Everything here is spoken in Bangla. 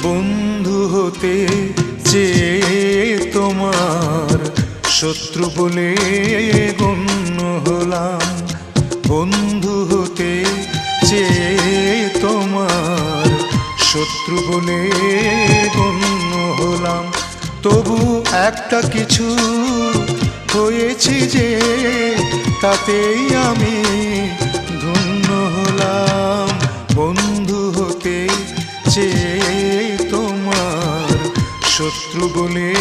বন্ধু হতে চেয়ে তোমার শত্রু বলে গণ্য হলাম। বন্ধু হতে চেয়ে তোমার শত্রু বলে গণ্য হলাম। তবু একটা কিছু হয়েছি যে তাতেই আমি ধন্য হলাম। বন্ধু হতে চেয়ে তোমার শত্রু বলে